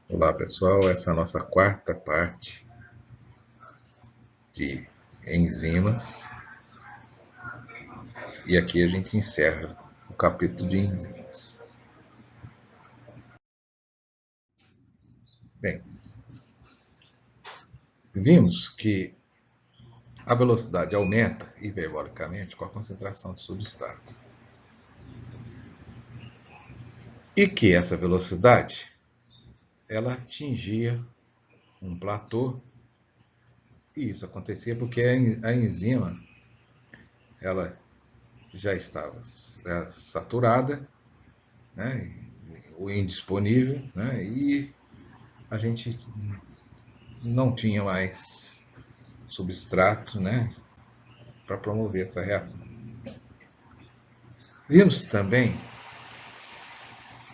Olá pessoal, essa é a nossa quarta parte de enzimas e aqui a gente encerra o capítulo de enzimas. Bem, vimos que a velocidade aumenta hiperbolicamente com a concentração de substrato e que essa velocidade ela atingia um platô e isso acontecia porque a enzima ela já estava saturada, né, ou indisponível, né, e a gente não tinha mais substrato, né, para promover essa reação. Vimos também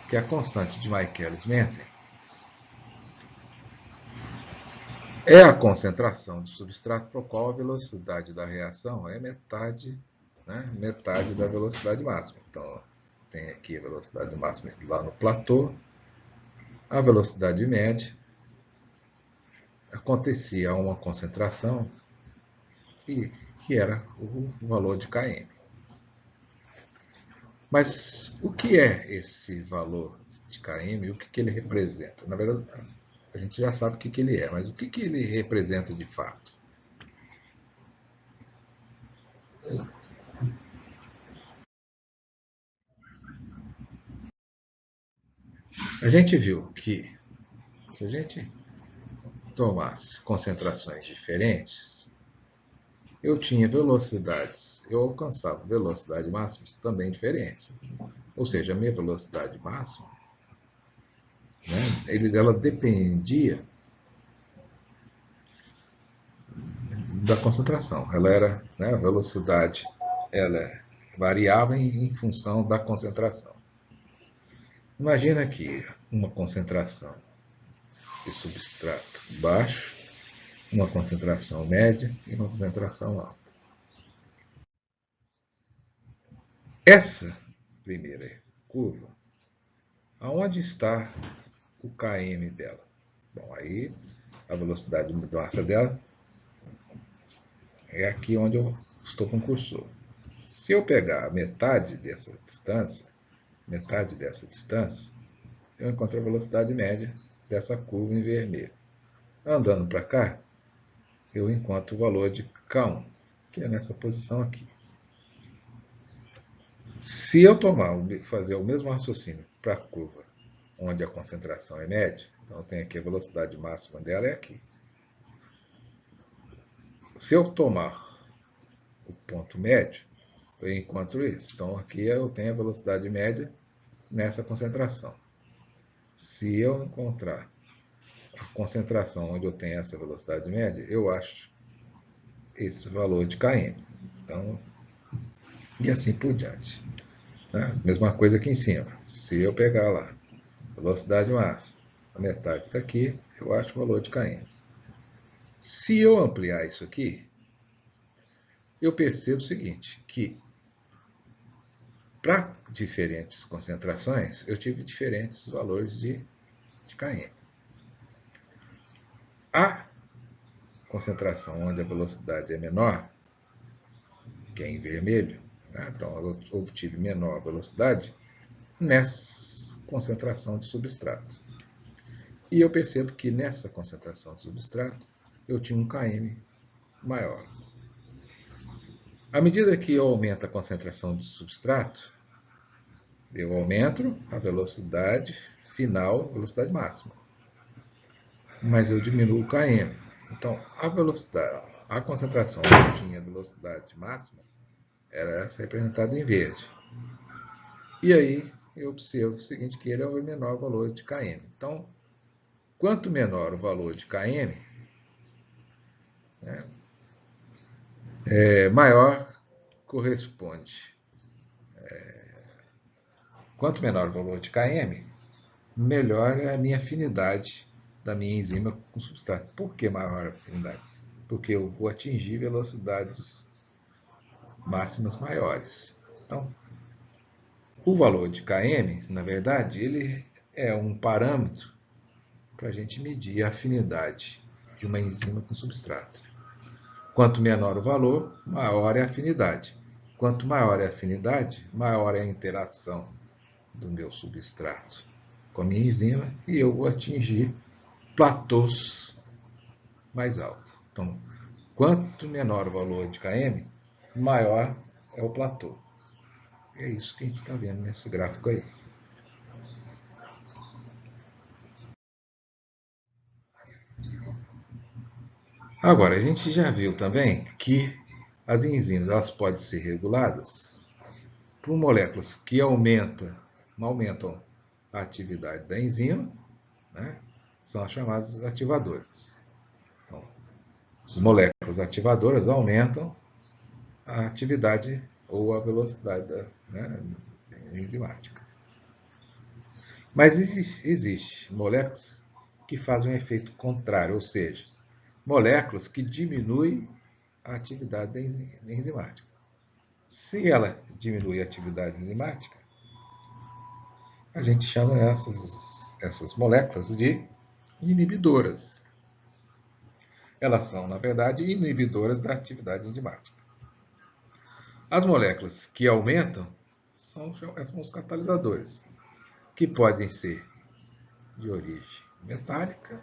que a constante de Michaelis-Menten é a concentração de substrato para o qual a velocidade da reação é metade, né, metade da velocidade máxima. Então, tem aqui a velocidade máxima lá no platô, a velocidade média, acontecia uma concentração que era o valor de km. Mas o que é esse valor de km e o que ele representa? Na verdade, a gente já sabe o que ele é, mas o que ele representa de fato? A gente viu que se a gente tomasse concentrações diferentes, eu tinha velocidades, eu alcançava velocidades máximas também diferentes. Ou seja, a minha velocidade máxima, né, ela dependia da concentração. Ela era, né, a velocidade, ela variava em função da concentração. Imagina que uma concentração de substrato baixo, uma concentração média e uma concentração alta. Essa primeira curva, aonde está o km dela? Bom, aí a velocidade de mudança dela é aqui onde eu estou com o cursor. Se eu pegar metade dessa distância, eu encontro a velocidade média dessa curva em vermelho. Andando para cá, eu encontro o valor de K1, que é nessa posição aqui. Se eu fazer o mesmo raciocínio para a curva onde a concentração é média, então eu tenho aqui a velocidade máxima dela é aqui. Se eu tomar o ponto médio, eu encontro isso. Então aqui eu tenho a velocidade média nessa concentração. Se eu encontrar a concentração onde eu tenho essa velocidade média, eu acho esse valor de km. Então, e assim por diante. Né? Mesma coisa aqui em cima. Se eu pegar lá, velocidade máxima, a metade daqui, eu acho o valor de km. Se eu ampliar isso aqui, eu percebo o seguinte, que para diferentes concentrações, eu tive diferentes valores de km. A concentração onde a velocidade é menor, que é em vermelho, né? Então eu obtive menor velocidade nessa concentração de substrato. E eu percebo que nessa concentração de substrato eu tinha um km maior. À medida que eu aumento a concentração de substrato, eu aumento a velocidade final, velocidade máxima. Mas eu diminuo o km. Então, a concentração que eu tinha velocidade máxima era essa representada em verde. E aí eu observo o seguinte, que ele é o menor valor de km. Então, quanto menor o valor de km, né, maior corresponde. Quanto menor o valor de km, melhor é a minha afinidade da minha enzima com o substrato. Por que maior afinidade? Porque eu vou atingir velocidades máximas maiores. Então, o valor de km, na verdade, ele é um parâmetro para a gente medir a afinidade de uma enzima com substrato. Quanto menor o valor, maior é a afinidade. Quanto maior é a afinidade, maior é a interação do meu substrato com a minha enzima e eu vou atingir platôs mais altos. Então, quanto menor o valor de Km, maior é o platô. É isso que a gente está vendo nesse gráfico aí. Agora, a gente já viu também que as enzimas elas podem ser reguladas por moléculas que aumentam a atividade da enzima, né? São as chamadas ativadoras. Então, as moléculas ativadoras aumentam a atividade ou a velocidade enzimática. Mas existe moléculas que fazem um efeito contrário, ou seja, moléculas que diminuem a atividade enzimática. Se ela diminui a atividade enzimática, a gente chama essas moléculas de inibidoras. Elas são, na verdade, inibidoras da atividade enzimática. As moléculas que aumentam são os catalisadores, que podem ser de origem metálica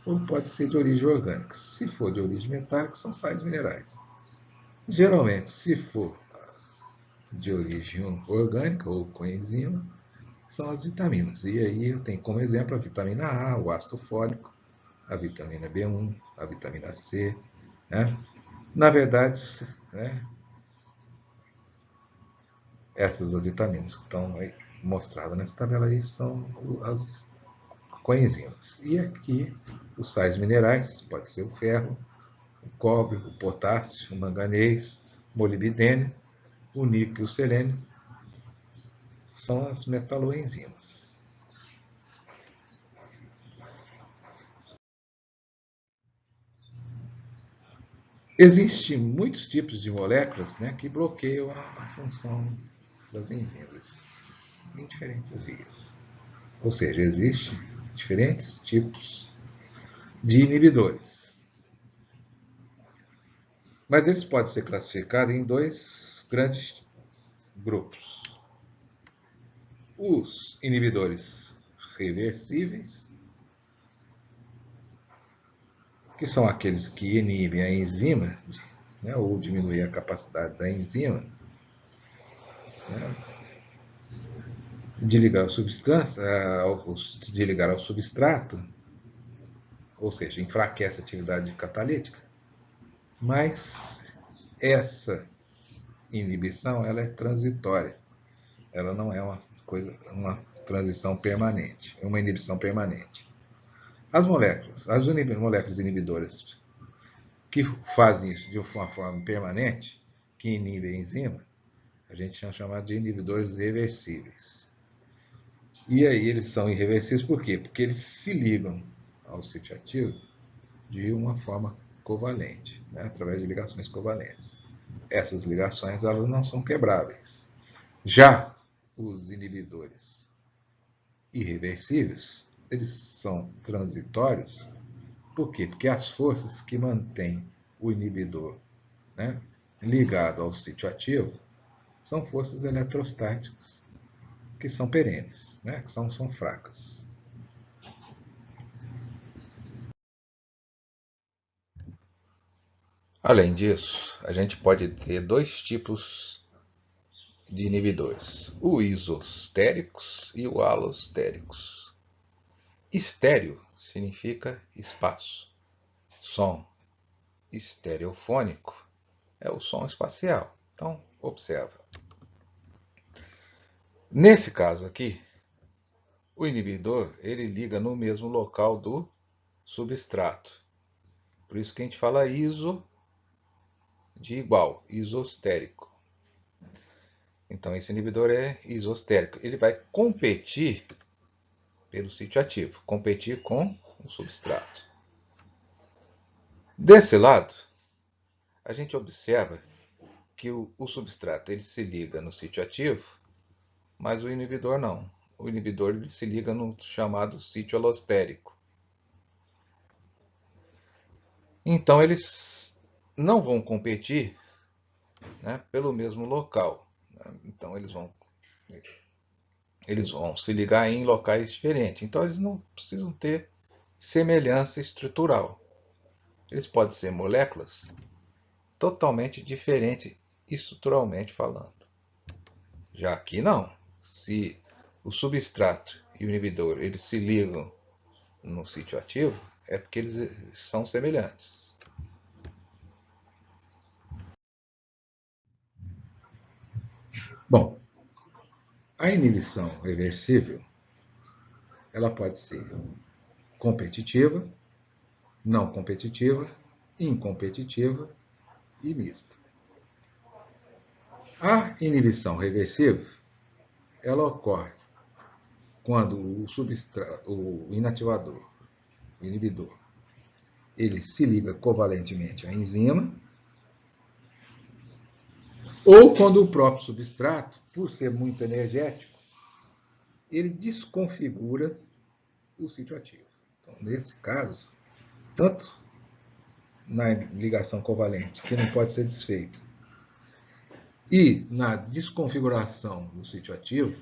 ou pode ser de origem orgânica. Se for de origem metálica, são sais minerais. Geralmente, se for de origem orgânica ou coenzima, são as vitaminas. E aí eu tenho como exemplo a vitamina A, o ácido fólico, a vitamina B1, a vitamina C. Né? Na verdade, né, essas vitaminas que estão aí mostradas nessa tabela aí são as coenzimas. E aqui os sais minerais, pode ser o ferro, o cobre, o potássio, o manganês, o molibdênio, o níquel e o selênio, são as metaloenzimas. Existem muitos tipos de moléculas, né, que bloqueiam a função das enzimas em diferentes vias. Ou seja, existem diferentes tipos de inibidores. Mas eles podem ser classificados em dois grandes grupos. Os inibidores reversíveis, que são aqueles que inibem a enzima, né, ou diminuem a capacidade da enzima, né, de ligar ao substrato, ou seja, enfraquece a atividade catalítica, mas essa inibição ela é transitória, ela não é uma transição permanente, é uma inibição permanente. As moléculas inibidoras que fazem isso de uma forma permanente, que inibem a enzima, a gente chama de inibidores reversíveis. E aí eles são irreversíveis por quê? Porque eles se ligam ao sítio ativo de uma forma covalente, né? Através de ligações covalentes. Essas ligações elas não são quebráveis. Já os inibidores irreversíveis, eles são transitórios. Por quê? Porque as forças que mantêm o inibidor, né, ligado ao sítio ativo são forças eletrostáticas que são perenes, né, que são fracas. Além disso, a gente pode ter dois tipos de inibidores: o isostéricos e o alostéricos. Estéreo significa espaço. Som estereofônico é o som espacial. Então, observa. Nesse caso aqui, o inibidor ele liga no mesmo local do substrato. Por isso que a gente fala iso de igual, isostérico. Então, esse inibidor é isostérico. Ele vai competir pelo sítio ativo, competir com o substrato. Desse lado, a gente observa que o substrato ele se liga no sítio ativo, mas o inibidor não. O inibidor ele se liga no chamado sítio alostérico. Então eles não vão competir, né, pelo mesmo local, né? Então eles vão se ligar em locais diferentes. Então eles não precisam ter semelhança estrutural. Eles podem ser moléculas totalmente diferentes estruturalmente falando. Já aqui não. Se o substrato e o inibidor eles se ligam no sítio ativo, é porque eles são semelhantes. Bom, a inibição reversível ela pode ser competitiva, não competitiva, incompetitiva e mista. A inibição reversível ela ocorre quando o inativador, o inibidor, ele se liga covalentemente à enzima, ou quando o próprio substrato, por ser muito energético, ele desconfigura o sítio ativo. Então, nesse caso, tanto na ligação covalente, que não pode ser desfeita, e na desconfiguração do sítio ativo,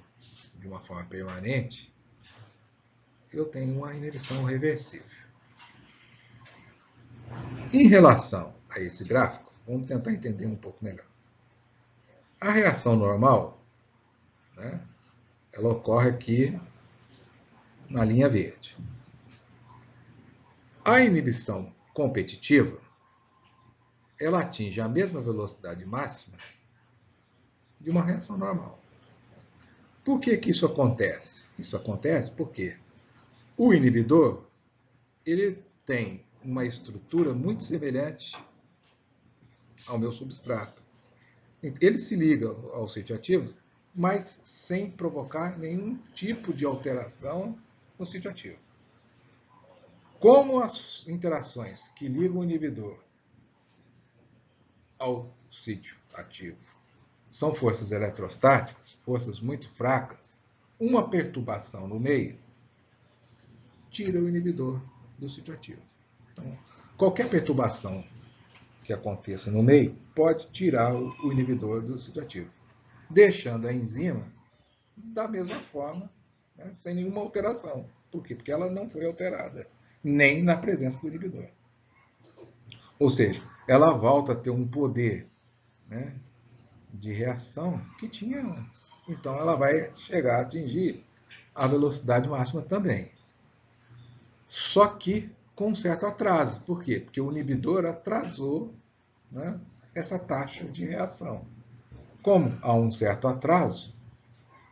de uma forma permanente, eu tenho uma inibição reversível. Em relação a esse gráfico, vamos tentar entender um pouco melhor. A reação normal, né, ela ocorre aqui na linha verde. A inibição competitiva, ela atinge a mesma velocidade máxima de uma reação normal. Por que isso acontece? Isso acontece porque o inibidor ele tem uma estrutura muito semelhante ao meu substrato. Ele se liga ao sítio ativo, mas sem provocar nenhum tipo de alteração no sítio ativo. Como as interações que ligam o inibidor ao sítio ativo são forças eletrostáticas, forças muito fracas, uma perturbação no meio tira o inibidor do sítio ativo. Então, qualquer perturbação que aconteça no meio pode tirar o inibidor do sítio ativo, deixando a enzima da mesma forma, né, sem nenhuma alteração. Por quê? Porque ela não foi alterada, nem na presença do inibidor. Ou seja, ela volta a ter um poder, né, de reação que tinha antes. Então ela vai chegar a atingir a velocidade máxima também. Só que com um certo atraso. Por quê? Porque o inibidor atrasou, né, essa taxa de reação. Como há um certo atraso,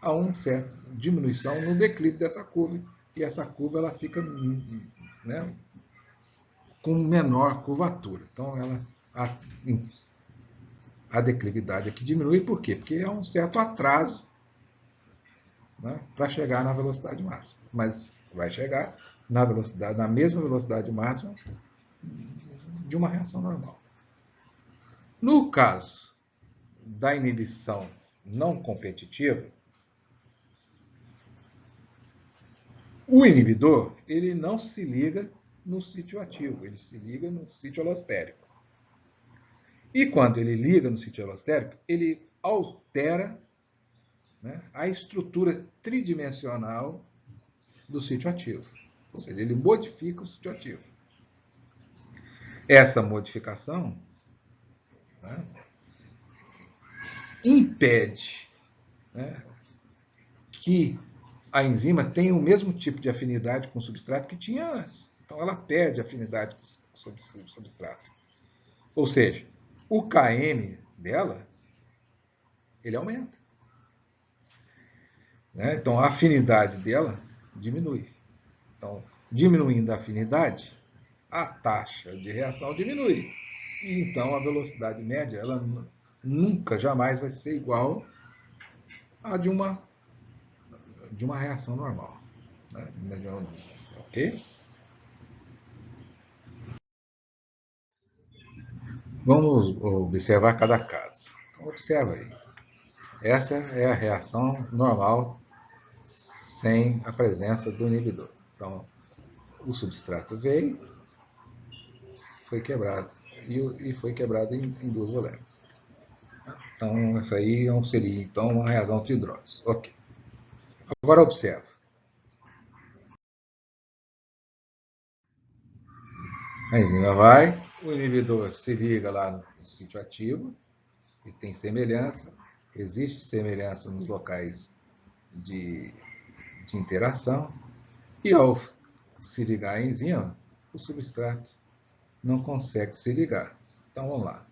há uma certa diminuição no declive dessa curva. E essa curva ela fica, né, com menor curvatura. Então a declividade aqui diminui. Por quê? Porque há um certo atraso, né, para chegar na velocidade máxima. Mas vai chegar na mesma velocidade máxima de uma reação normal. No caso da inibição não competitiva, o inibidor ele não se liga no sítio ativo, ele se liga no sítio alostérico. E quando ele liga no sítio alostérico, ele altera, né, a estrutura tridimensional do sítio ativo. Ou seja, ele modifica o sítio ativo. Essa modificação, né, impede, né, que a enzima tenha o mesmo tipo de afinidade com o substrato que tinha antes. Então ela perde afinidade com o substrato. Ou seja, o Km dela, ele aumenta, né? Então a afinidade dela diminui. Então, diminuindo a afinidade, a taxa de reação diminui. E então a velocidade média, ela nunca, jamais vai ser igual à de uma reação normal. Né? Ok? Vamos observar cada caso. Então, observa aí. Essa é a reação normal sem a presença do inibidor. Então, o substrato veio, foi quebrado. E foi quebrado em duas moléculas. Então, essa aí seria então uma reação de hidrólise. Ok. Agora observa. A enzima vai, o inibidor se liga lá no sítio ativo, e tem semelhança, existe semelhança nos locais de interação, e ao se ligar à enzima, o substrato não consegue se ligar. Então vamos lá.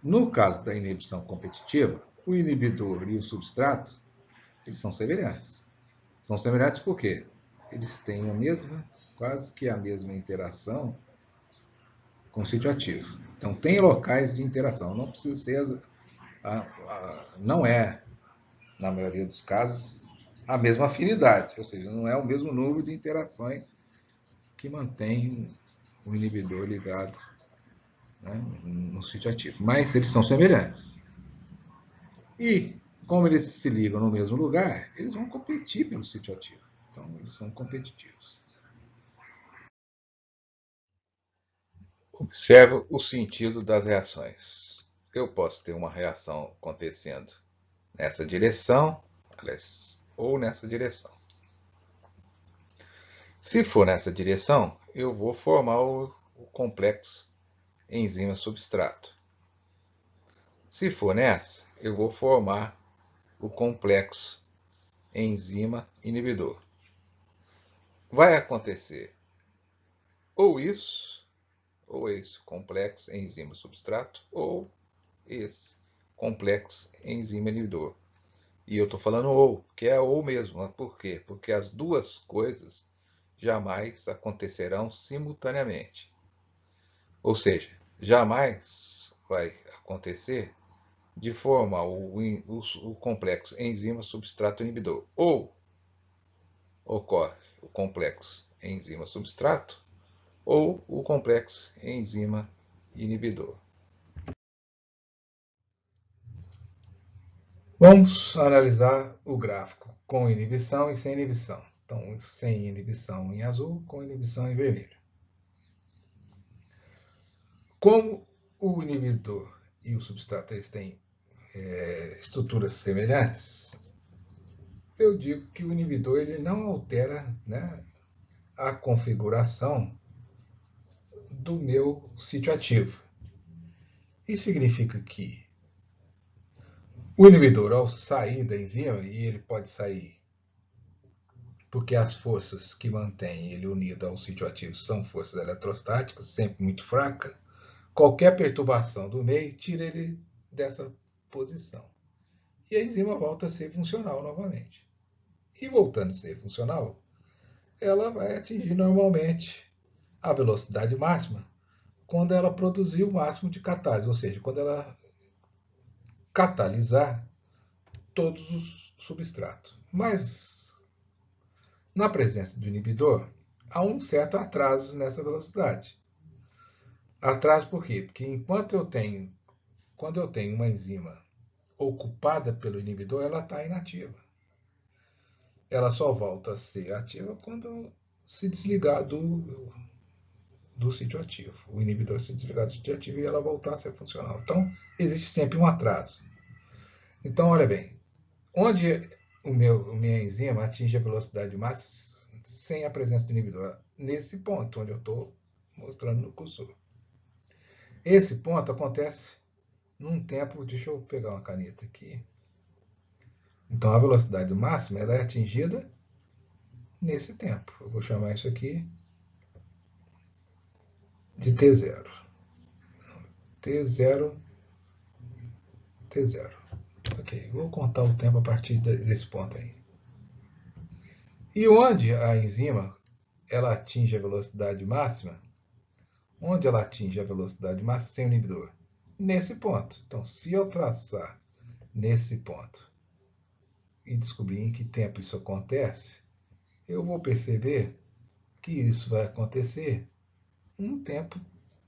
No caso da inibição competitiva, o inibidor e o substrato, eles são semelhantes. São semelhantes por quê? Eles têm a mesma, quase que a mesma interação com o sítio ativo. Então tem locais de interação, não precisa ser não é, na maioria dos casos, a mesma afinidade, ou seja, não é o mesmo número de interações que mantém o inibidor ligado, né, no sítio ativo. Mas eles são semelhantes. E, como eles se ligam no mesmo lugar, eles vão competir pelo sítio ativo. Então, eles são competitivos. Observe o sentido das reações. Eu posso ter uma reação acontecendo nessa direção, ou nessa direção. Se for nessa direção, eu vou formar o complexo enzima-substrato. Se for nessa, eu vou formar o complexo enzima-inibidor. Vai acontecer ou isso, complexo enzima-substrato, ou esse complexo enzima-inibidor. E eu estou falando ou, que é ou mesmo. Por quê? Porque as duas coisas jamais acontecerão simultaneamente. Ou seja, jamais vai acontecer de formar o complexo enzima-substrato-inibidor. Ou ocorre o complexo enzima-substrato, ou o complexo enzima-inibidor. Vamos analisar o gráfico com inibição e sem inibição. Então, sem inibição em azul, com inibição em vermelho. Como o inibidor e o substrato eles têm estruturas semelhantes, eu digo que o inibidor ele não altera, né, a configuração do meu sítio ativo. Isso significa que o inibidor, ao sair da enzima, e ele pode sair porque as forças que mantêm ele unido ao sítio ativo são forças eletrostáticas, sempre muito fracas, qualquer perturbação do meio tira ele dessa posição. E a enzima volta a ser funcional novamente. E voltando a ser funcional, ela vai atingir normalmente a velocidade máxima quando ela produzir o máximo de catálise, ou seja, quando ela catalisar todos os substratos. Mas, na presença do inibidor, há um certo atraso nessa velocidade. Atraso por quê? Porque quando eu tenho uma enzima ocupada pelo inibidor, ela está inativa. Ela só volta a ser ativa quando se desligar do sítio ativo. O inibidor se desligar do sítio ativo e ela voltar a ser funcional. Então, existe sempre um atraso. Então, olha bem, onde minha enzima atinge a velocidade máxima sem a presença do inibidor? Nesse ponto, onde eu estou mostrando no cursor. Esse ponto acontece num tempo, deixa eu pegar uma caneta aqui. Então, a velocidade máxima ela é atingida nesse tempo. Eu vou chamar isso aqui de T0. T0, T0. Ok, vou contar o tempo a partir desse ponto aí. E onde a enzima ela atinge a velocidade máxima? Onde ela atinge a velocidade máxima sem o inibidor? Nesse ponto. Então, se eu traçar nesse ponto e descobrir em que tempo isso acontece, eu vou perceber que isso vai acontecer um tempo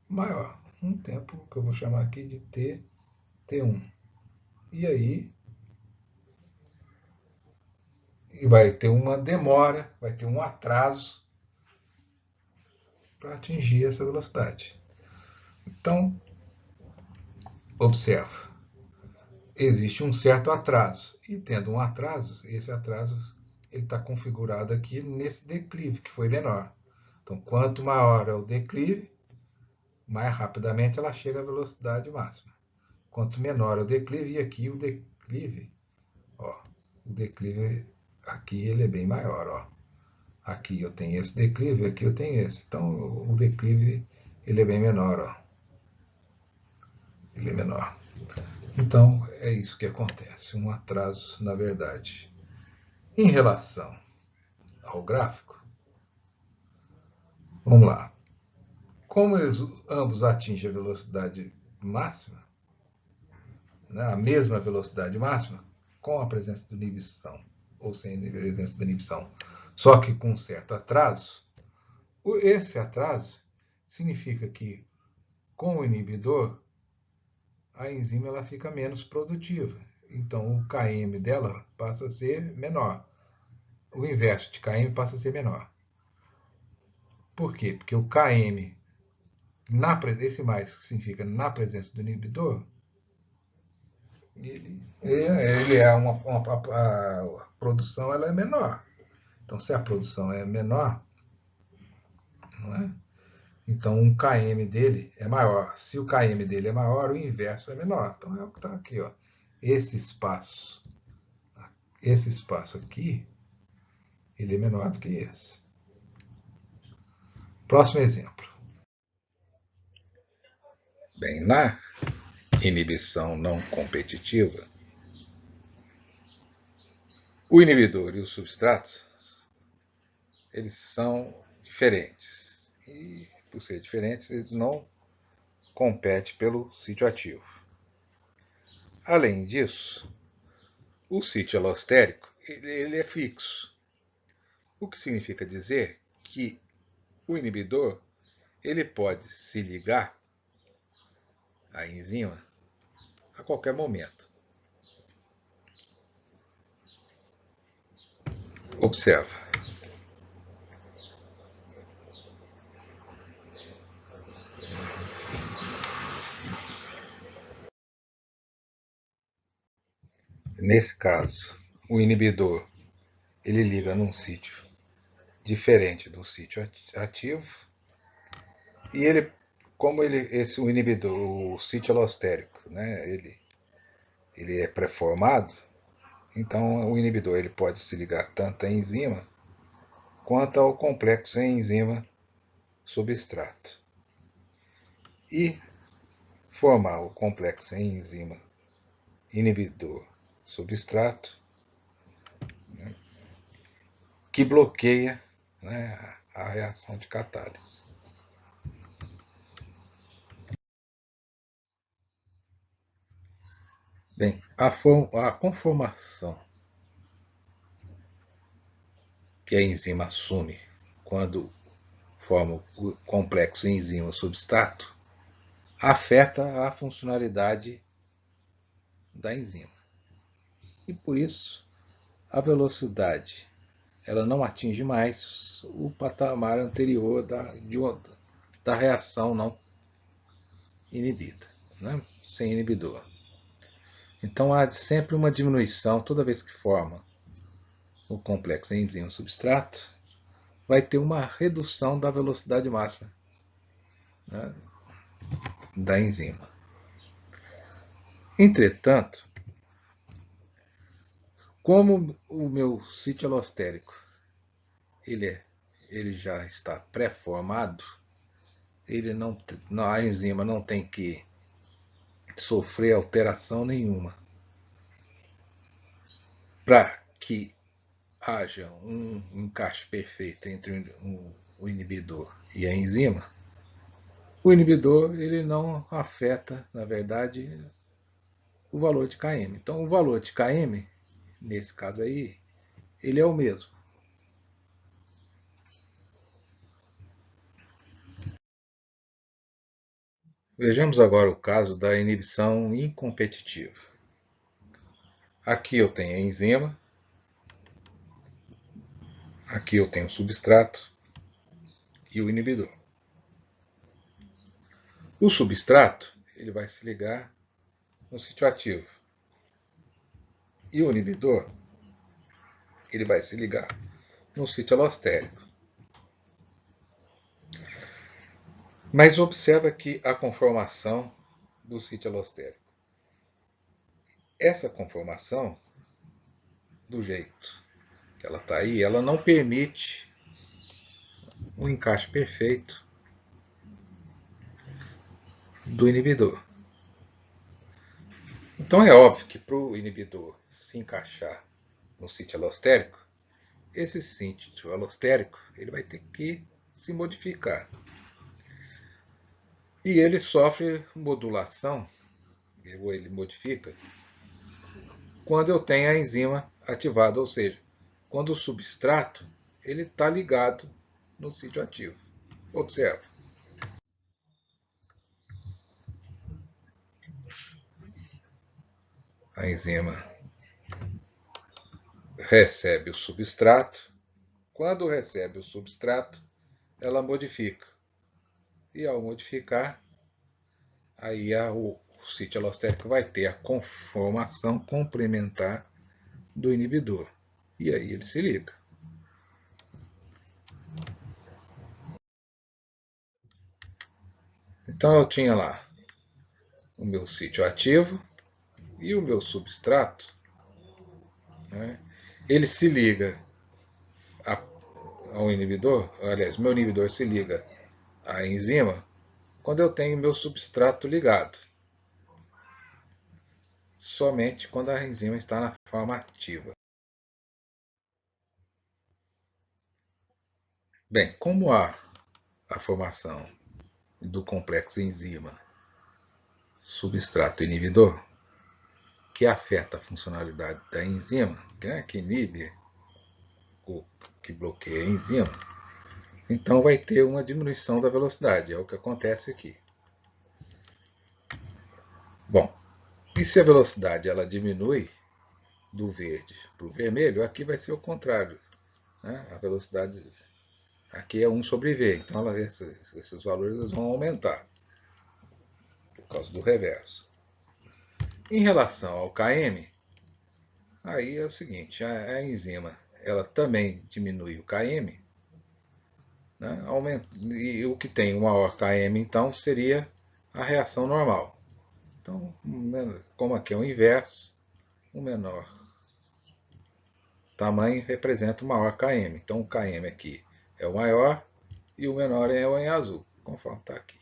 maior. Um tempo que eu vou chamar aqui de T1. E aí vai ter uma demora, vai ter um atraso para atingir essa velocidade. Então, observa, existe um certo atraso, e tendo um atraso, esse atraso ele está configurado aqui nesse declive, que foi menor. Então, quanto maior é o declive, mais rapidamente ela chega à velocidade máxima. Quanto menor é o declive, e aqui o declive, ó, o declive aqui ele é bem maior, ó. Aqui eu tenho esse declive, aqui eu tenho esse. Então, o declive ele é bem menor, ó. Ele é menor. Então, é isso que acontece, um atraso na verdade. Em relação ao gráfico, vamos lá. Como eles ambos atingem a velocidade máxima, né, a mesma velocidade máxima, com a presença de inibição, ou sem a presença de inibição, só que com um certo atraso, esse atraso significa que com o inibidor, a enzima ela fica menos produtiva. Então, o Km dela passa a ser menor. O inverso de Km passa a ser menor. Por quê? Porque o Km, esse mais significa na presença do inibidor, ele é a produção ela é menor. Então, se a produção é menor, não é? Então, um Km dele é maior. Se o Km dele é maior, o inverso é menor. Então, é o que está aqui. Ó. Esse espaço aqui, ele é menor do que esse. Próximo exemplo. Bem, na inibição não competitiva, o inibidor e o substrato, eles são diferentes. E, por ser diferentes, eles não competem pelo sítio ativo. Além disso, o sítio alostérico ele é fixo. O que significa dizer que o inibidor ele pode se ligar à enzima a qualquer momento. Observa. Nesse caso, o inibidor ele liga num sítio diferente do sítio ativo e ele, como o inibidor, o sítio alostérico, né, ele é pré-formado, então o inibidor ele pode se ligar tanto à enzima quanto ao complexo enzima substrato e formar o complexo enzima inibidor substrato, né, que bloqueia, né, a reação de catálise. Bem, a conformação que a enzima assume quando forma o complexo enzima-substrato afeta a funcionalidade da enzima. E por isso, a velocidade ela não atinge mais o patamar anterior da reação não inibida, né? Sem inibidor. Então há sempre uma diminuição toda vez que forma o complexo enzima-substrato, vai ter uma redução da velocidade máxima, né, da enzima. Entretanto, como o meu sítio alostérico ele já está pré-formado, a enzima não tem que sofrer alteração nenhuma para que haja um encaixe perfeito entre o inibidor e a enzima. O inibidor ele não afeta, na verdade, o valor de Km. Então, o valor de Km, nesse caso aí, ele é o mesmo. Vejamos agora o caso da inibição incompetitiva. Aqui eu tenho a enzima, aqui eu tenho o substrato e o inibidor. O substrato ele vai se ligar no sítio ativo. E o inibidor ele vai se ligar no sítio alostérico. Mas observa aqui a conformação do sítio alostérico. Essa conformação, do jeito que ela está aí, ela não permite um encaixe perfeito do inibidor. Então é óbvio que para o inibidor se encaixar no sítio alostérico, esse sítio alostérico ele vai ter que se modificar. E ele sofre modulação, ou ele modifica, quando eu tenho a enzima ativada, ou seja, quando o substrato ele está ligado no sítio ativo. Observa. A enzima recebe o substrato. Quando recebe o substrato, ela modifica. E ao modificar, aí o sítio alostérico vai ter a conformação complementar do inibidor. E aí ele se liga. Então eu tinha lá o meu sítio ativo e o meu substrato, né? Ele se liga ao inibidor, aliás, meu inibidor se liga à enzima quando eu tenho meu substrato ligado. Somente quando a enzima está na forma ativa. Bem, como há a formação do complexo enzima substrato inibidor, que afeta a funcionalidade da enzima, que inibe ou que bloqueia a enzima, então vai ter uma diminuição da velocidade, é o que acontece aqui. Bom, e se a velocidade ela diminui do verde para o vermelho, aqui vai ser o contrário, né? A velocidade aqui é 1 sobre v, então esses valores vão aumentar por causa do reverso. Em relação ao Km, aí é o seguinte, a enzima ela também diminui o Km, né? E o que tem um maior Km então seria a reação normal. Então, como aqui é o inverso, o menor tamanho representa o maior Km. Então o Km aqui é o maior e o menor é o em azul, conforme está aqui.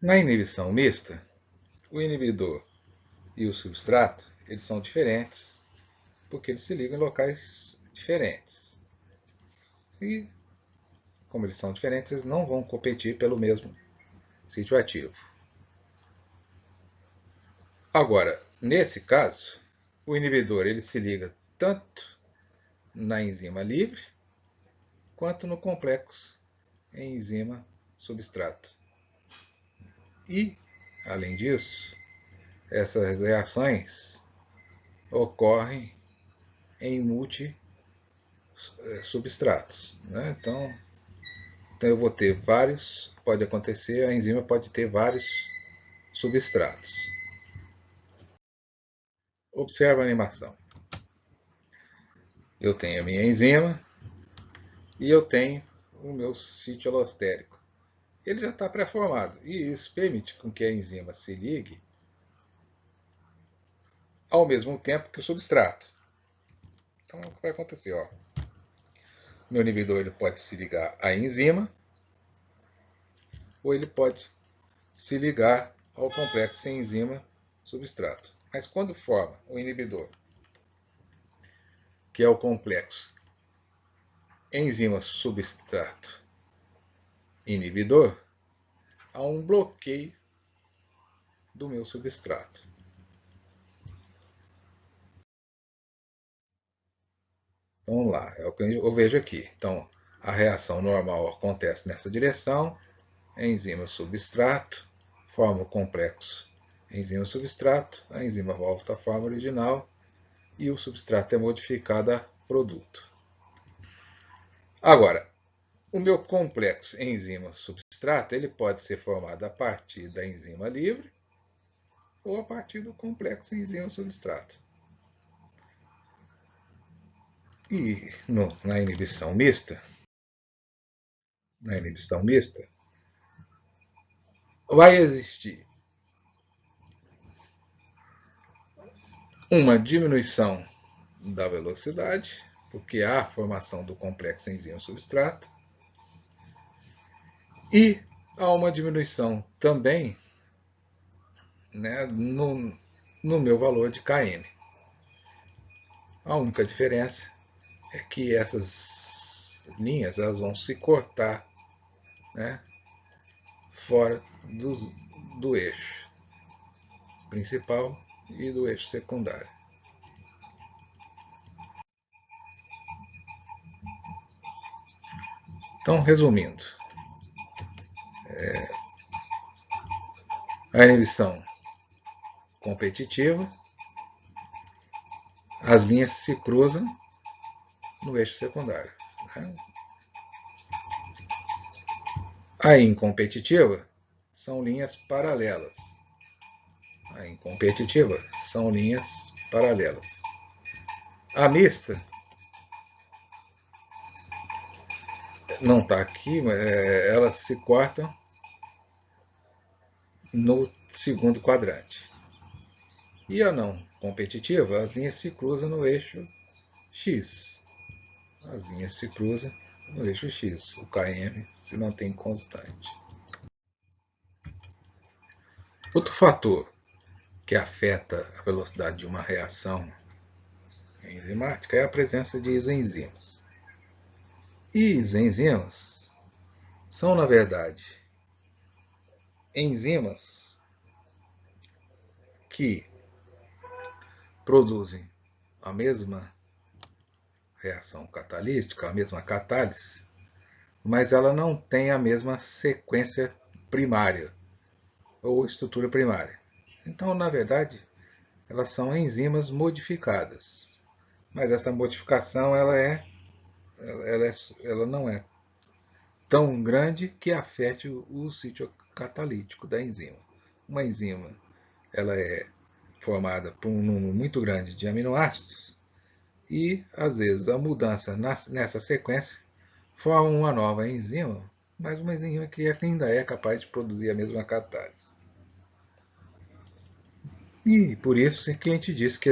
Na inibição mista, o inibidor e o substrato eles são diferentes porque eles se ligam em locais diferentes. E, como eles são diferentes, eles não vão competir pelo mesmo sítio ativo. Agora, nesse caso, o inibidor ele se liga tanto na enzima livre quanto no complexo enzima-substrato. E, além disso, essas reações ocorrem em multi-substratos, né? Então eu vou ter vários, pode acontecer, a enzima pode ter vários substratos. Observa a animação. Eu tenho a minha enzima e eu tenho o meu sítio alostérico. Ele já está pré-formado e isso permite com que a enzima se ligue ao mesmo tempo que o substrato. Então, o que vai acontecer? Ó, meu inibidor ele pode se ligar à enzima ou ele pode se ligar ao complexo enzima-substrato. Mas quando forma o inibidor, que é o complexo enzima-substrato inibidor, há um bloqueio do meu substrato. Então, vamos lá, é o que eu vejo aqui. Então, a reação normal acontece nessa direção, enzima-substrato, forma o complexo enzima-substrato, a enzima volta à forma original e o substrato é modificado a produto. Agora, o meu complexo enzima-substrato ele pode ser formado a partir da enzima livre ou a partir do complexo enzima-substrato. E na inibição mista, vai existir uma diminuição da velocidade, porque há a formação do complexo enzima-substrato, e há uma diminuição também, né, no meu valor de Km. A única diferença é que essas linhas elas vão se cortar, né, fora do eixo principal e do eixo secundário. Então, resumindo, a inibição competitiva, as linhas se cruzam no eixo secundário. Né? A incompetitiva são linhas paralelas. A incompetitiva são linhas paralelas. A mista não está aqui, mas elas se cortam no segundo quadrante. E a não competitiva, as linhas se cruzam no eixo X. As linhas se cruzam no eixo X. O Km se mantém constante. Outro fator que afeta a velocidade de uma reação enzimática é a presença de isoenzimas. E isoenzimas são, na verdade, enzimas que produzem a mesma reação catalítica, a mesma catálise, mas ela não tem a mesma sequência primária ou estrutura primária. Então, na verdade, elas são enzimas modificadas. Mas essa modificação ela não é tão grande que afete o sítio catalítico da enzima. Uma enzima ela é formada por um número muito grande de aminoácidos e, às vezes, a mudança nessa sequência forma uma nova enzima, mas uma enzima que ainda é capaz de produzir a mesma catálise. E por isso é que a gente diz que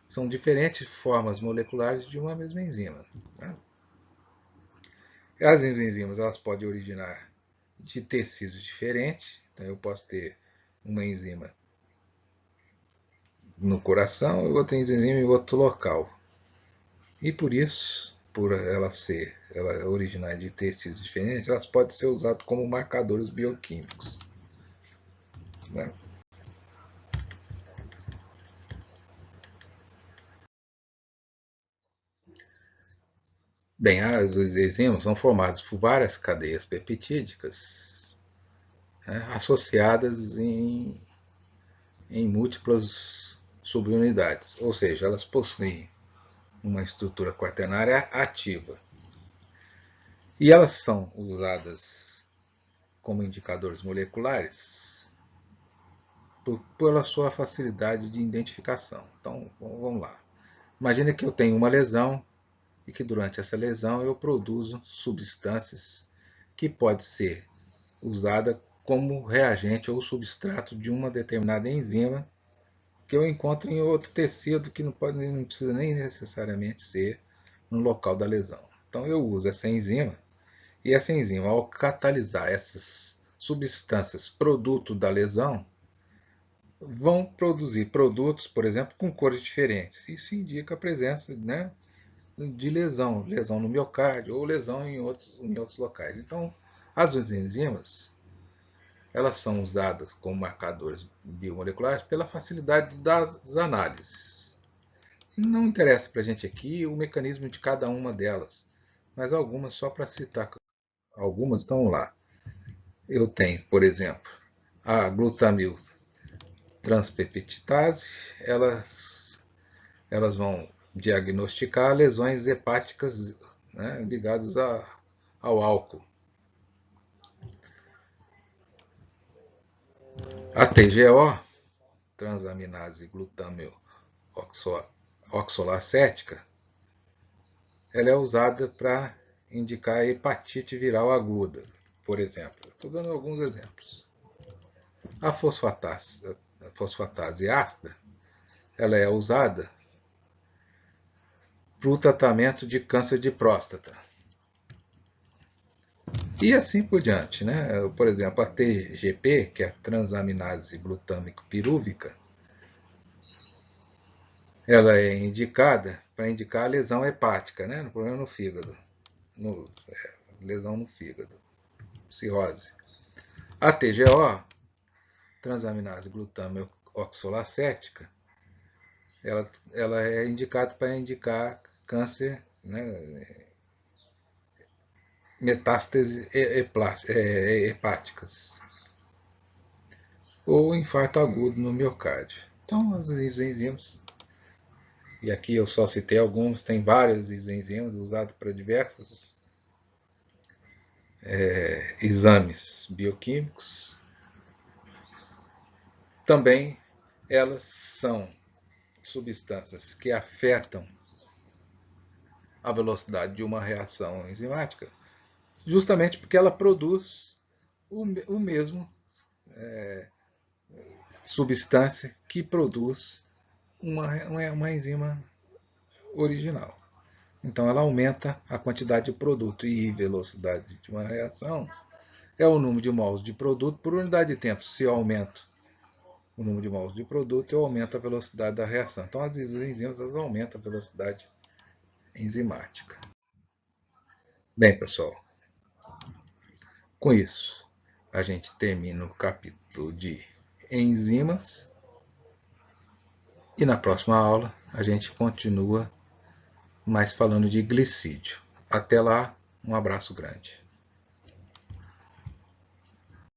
são diferentes formas moleculares de uma mesma enzima. Né? As enzimas elas podem originar de tecidos diferentes. Então eu posso ter uma enzima no coração e outra enzima em outro local. E por isso, por ela originar de tecidos diferentes, elas podem ser usadas como marcadores bioquímicos. Né? Bem, os enzimas são formados por várias cadeias peptídicas, né, associadas em múltiplas subunidades, ou seja, elas possuem uma estrutura quaternária ativa. E elas são usadas como indicadores moleculares pela sua facilidade de identificação. Então, vamos lá. Imagina que eu tenho uma lesão e que durante essa lesão eu produzo substâncias que pode ser usada como reagente ou substrato de uma determinada enzima que eu encontro em outro tecido que não precisa nem necessariamente ser no local da lesão. Então eu uso essa enzima e essa enzima, ao catalisar essas substâncias produto da lesão, vão produzir produtos, por exemplo, com cores diferentes. Isso indica a presença, né, de lesão no miocárdio ou lesão em outros locais. Então, as enzimas elas são usadas como marcadores biomoleculares pela facilidade das análises. Não interessa para a gente aqui o mecanismo de cada uma delas, mas algumas, só para citar, algumas estão lá. Eu tenho, por exemplo, a glutamil transpeptidase, elas vão diagnosticar lesões hepáticas, né, ligadas a ao álcool. A TGO, transaminase glutâmio oxalacética, ela é usada para indicar hepatite viral aguda, por exemplo. Estou dando alguns exemplos. A fosfatase ácida, ela é usada para o tratamento de câncer de próstata. E assim por diante, né? Por exemplo, a TGP, que é a transaminase glutâmico pirúvica, ela é indicada para indicar a lesão hepática, né? No problema no fígado, lesão no fígado, cirrose. A TGO, transaminase glutâmico oxalacética, ela é indicada para indicar câncer, né? Metástases hepáticas ou infarto agudo no miocárdio. Então, as enzimas, e aqui eu só citei alguns, tem várias enzimas usadas para diversos exames bioquímicos. Também elas são substâncias que afetam a velocidade de uma reação enzimática, justamente porque ela produz o mesmo substância que produz uma enzima original. Então ela aumenta a quantidade de produto e velocidade de uma reação é o número de mols de produto por unidade de tempo. Se eu aumento o número de mols de produto, eu aumento a velocidade da reação. Então as enzimas aumentam a velocidade enzimática. Bem, pessoal, com isso a gente termina o capítulo de enzimas e na próxima aula a gente continua mais falando de glicídio. Até lá, um abraço grande.